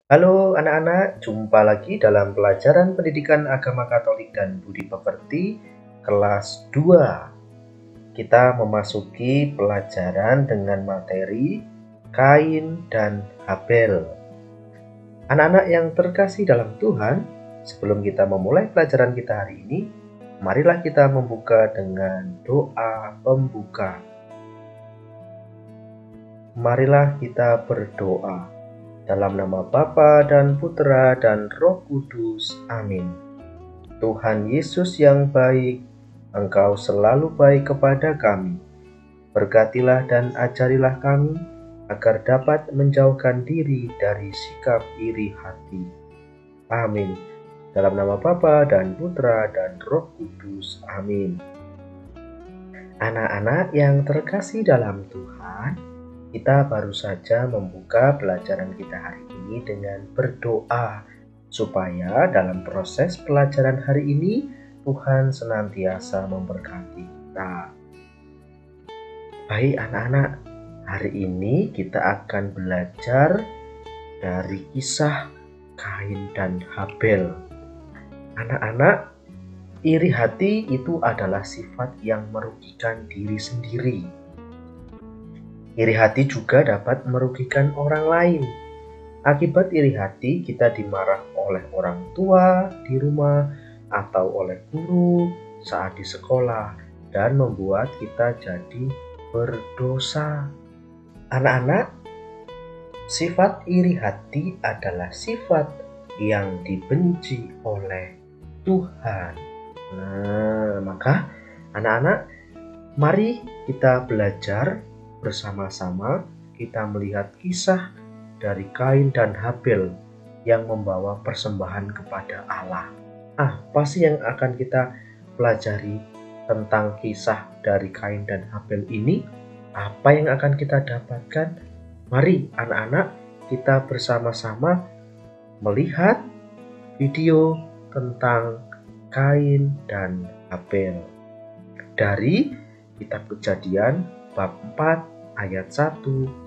Halo anak-anak, jumpa lagi dalam pelajaran Pendidikan Agama Katolik dan Budi Pekerti kelas 2. Kita memasuki pelajaran dengan materi Kain dan Habel. Anak-anak yang terkasih dalam Tuhan, sebelum kita memulai pelajaran kita hari ini, marilah kita membuka dengan doa pembuka. Marilah kita berdoa. Dalam nama Bapa dan Putra dan Roh Kudus. Amin. Tuhan Yesus yang baik, Engkau selalu baik kepada kami. Berkatilah dan ajarilah kami, agar dapat menjauhkan diri dari sikap iri hati. Amin. Dalam nama Bapa dan Putra dan Roh Kudus. Amin. Anak-anak yang terkasih dalam Tuhan, kita baru saja membuka pelajaran kita hari ini dengan berdoa, supaya dalam proses pelajaran hari ini Tuhan senantiasa memberkati kita. Baik anak-anak, hari ini kita akan belajar dari kisah Kain dan Habel. Anak-anak, iri hati itu adalah sifat yang merugikan diri sendiri. Iri hati juga dapat merugikan orang lain. Akibat iri hati, kita dimarah oleh orang tua di rumah atau oleh guru saat di sekolah, dan membuat kita jadi berdosa. Anak-anak, sifat iri hati adalah sifat yang dibenci oleh Tuhan. Maka anak-anak, mari kita belajar bersama-sama. Kita melihat kisah dari Kain dan Habel yang membawa persembahan kepada Allah. Apa sih yang akan kita pelajari tentang kisah dari Kain dan Habel ini? Apa yang akan kita dapatkan? Mari anak-anak, kita bersama-sama melihat video tentang Kain dan Habel dari Kitab Kejadian bab 4 ayat 1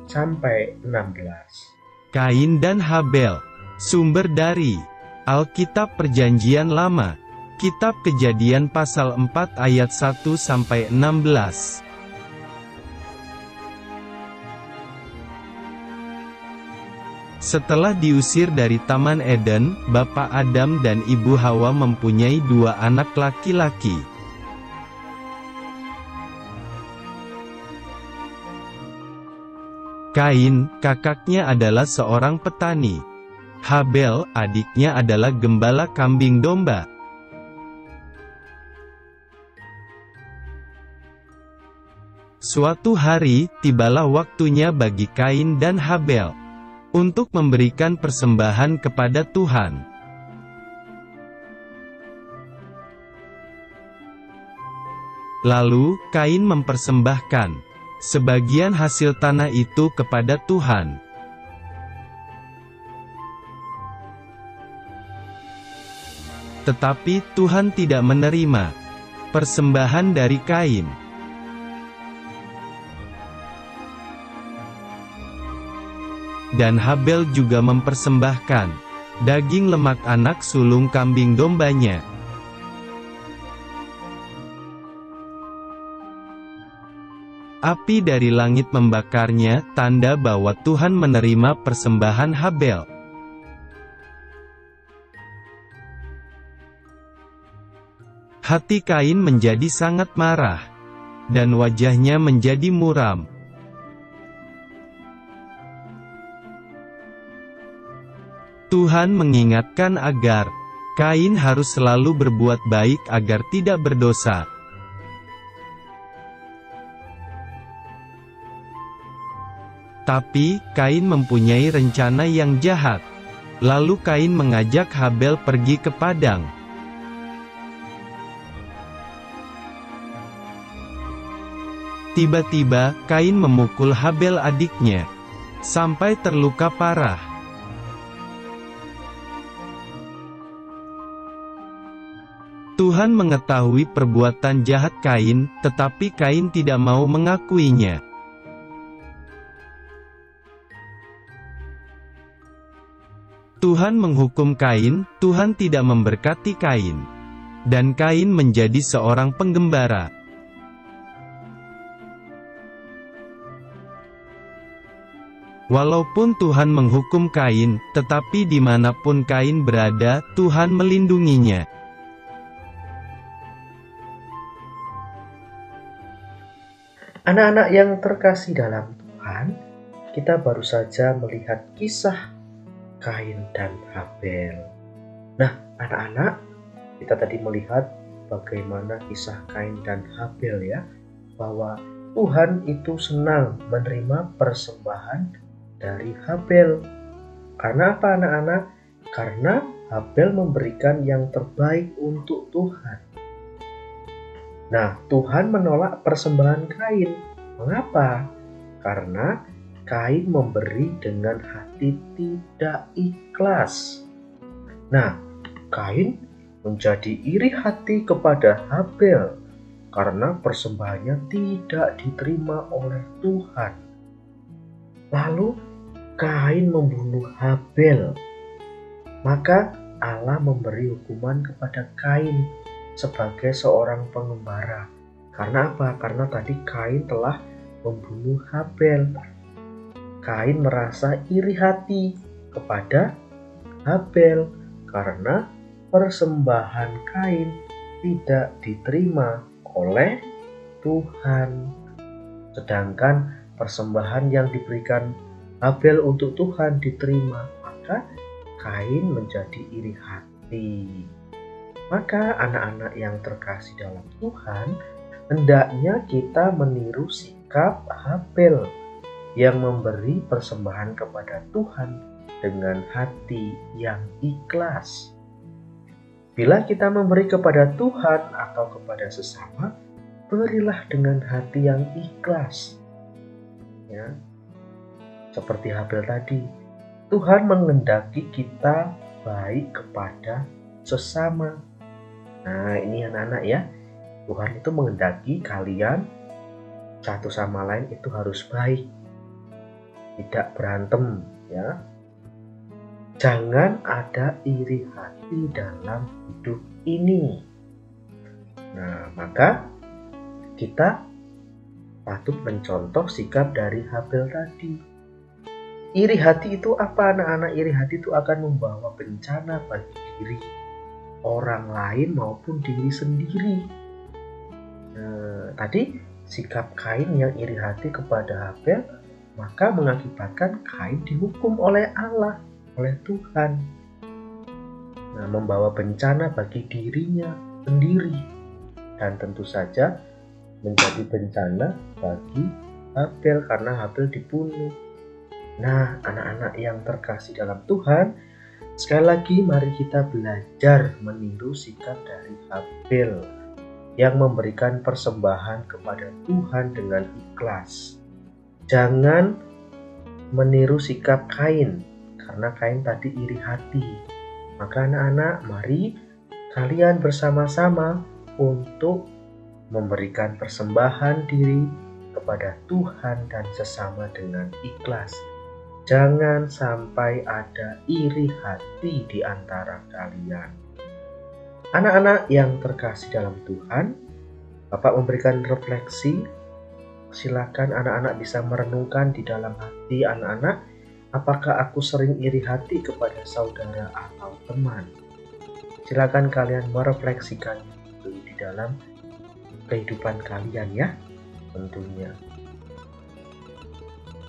sampai 16. Kain dan Habel. Sumber dari Alkitab Perjanjian Lama, Kitab Kejadian pasal 4 ayat 1 sampai 16. Setelah diusir dari Taman Eden, Bapak Adam dan Ibu Hawa mempunyai dua anak laki-laki. Kain, kakaknya adalah seorang petani. Habel, adiknya adalah gembala kambing domba. Suatu hari, tibalah waktunya bagi Kain dan Habel untuk memberikan persembahan kepada Tuhan. Lalu, Kain mempersembahkan sebagian hasil tanah itu kepada Tuhan. Tetapi Tuhan tidak menerima persembahan dari Kain. Dan Habel juga mempersembahkan daging lemak anak sulung kambing dombanya. Api dari langit membakarnya, tanda bahwa Tuhan menerima persembahan Habel. Hati Kain menjadi sangat marah, dan wajahnya menjadi muram. Tuhan mengingatkan agar Kain harus selalu berbuat baik agar tidak berdosa. Tapi, Kain mempunyai rencana yang jahat. Lalu Kain mengajak Habel pergi ke padang. Tiba-tiba, Kain memukul Habel adiknya, sampai terluka parah. Tuhan mengetahui perbuatan jahat Kain, tetapi Kain tidak mau mengakuinya. Tuhan menghukum Kain, Tuhan tidak memberkati Kain. Dan Kain menjadi seorang penggembara. Walaupun Tuhan menghukum Kain, tetapi dimanapun Kain berada, Tuhan melindunginya. Anak-anak yang terkasih dalam Tuhan, kita baru saja melihat kisah Kain dan Habel. Nah, anak-anak, kita tadi melihat bagaimana kisah Kain dan Habel ya, bahwa Tuhan itu senang menerima persembahan dari Habel. Karena apa anak-anak? Karena Habel memberikan yang terbaik untuk Tuhan. Nah, Tuhan menolak persembahan Kain. Mengapa? Karena Kain memberi dengan hati tidak ikhlas. Nah, Kain menjadi iri hati kepada Habel karena persembahannya tidak diterima oleh Tuhan. Lalu Kain membunuh Habel. Maka Allah memberi hukuman kepada Kain sebagai seorang pengembara. Karena apa? Karena tadi Kain telah membunuh Habel. Kain merasa iri hati kepada Habel karena persembahan Kain tidak diterima oleh Tuhan. Sedangkan persembahan yang diberikan Habel untuk Tuhan diterima, maka Kain menjadi iri hati. Maka anak-anak yang terkasih dalam Tuhan, hendaknya kita meniru sikap Habel yang memberi persembahan kepada Tuhan dengan hati yang ikhlas. Bila kita memberi kepada Tuhan atau kepada sesama, berilah dengan hati yang ikhlas. Ya, seperti Habel tadi, Tuhan menghendaki kita baik kepada sesama. Nah, ini anak-anak ya, Tuhan itu menghendaki kalian satu sama lain itu harus baik, tidak berantem ya. Jangan ada iri hati dalam hidup ini. Nah, maka kita patut mencontoh sikap dari Habel tadi. Iri hati itu apa anak-anak? Iri hati itu akan membawa bencana bagi diri orang lain maupun diri sendiri. Nah, tadi sikap Kain yang iri hati kepada Habel, maka mengakibatkan Kain dihukum oleh Allah, oleh Tuhan. Nah, membawa bencana bagi dirinya sendiri dan tentu saja menjadi bencana bagi Habel karena Habel dibunuh. Nah, anak-anak yang terkasih dalam Tuhan, sekali lagi mari kita belajar meniru sikap dari Habel yang memberikan persembahan kepada Tuhan dengan ikhlas. Jangan meniru sikap Kain, karena Kain tadi iri hati. Maka anak-anak, mari kalian bersama-sama untuk memberikan persembahan diri kepada Tuhan dan sesama dengan ikhlas. Jangan sampai ada iri hati di antara kalian. Anak-anak yang terkasih dalam Tuhan, Bapak memberikan refleksi. Silakan anak-anak bisa merenungkan di dalam hati anak-anak, apakah aku sering iri hati kepada saudara atau teman? Silakan kalian merefleksikan itu di dalam kehidupan kalian ya, tentunya.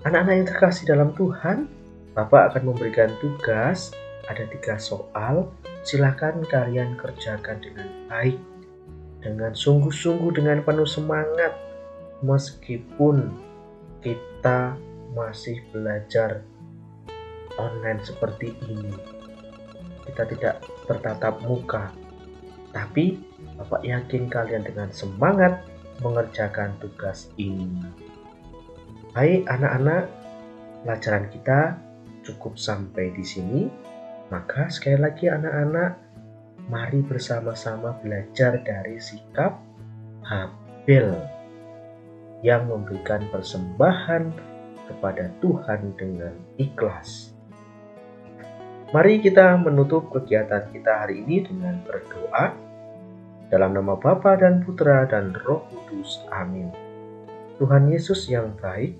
Anak-anak yang terkasih dalam Tuhan, Bapak akan memberikan tugas, ada 3 soal. Silakan kalian kerjakan dengan baik, dengan sungguh-sungguh, dengan penuh semangat. Meskipun kita masih belajar online seperti ini, kita tidak bertatap muka, tapi Bapak yakin kalian dengan semangat mengerjakan tugas ini. Baik anak-anak, pelajaran kita cukup sampai di sini. Maka sekali lagi anak-anak, mari bersama-sama belajar dari sikap Habel yang memberikan persembahan kepada Tuhan dengan ikhlas. Mari kita menutup kegiatan kita hari ini dengan berdoa. Dalam nama Bapa dan Putra dan Roh Kudus. Amin. Tuhan Yesus yang baik,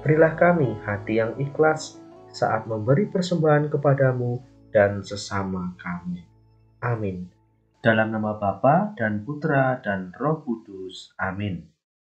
berilah kami hati yang ikhlas saat memberi persembahan kepadamu dan sesama kami. Amin. Dalam nama Bapa dan Putra dan Roh Kudus. Amin.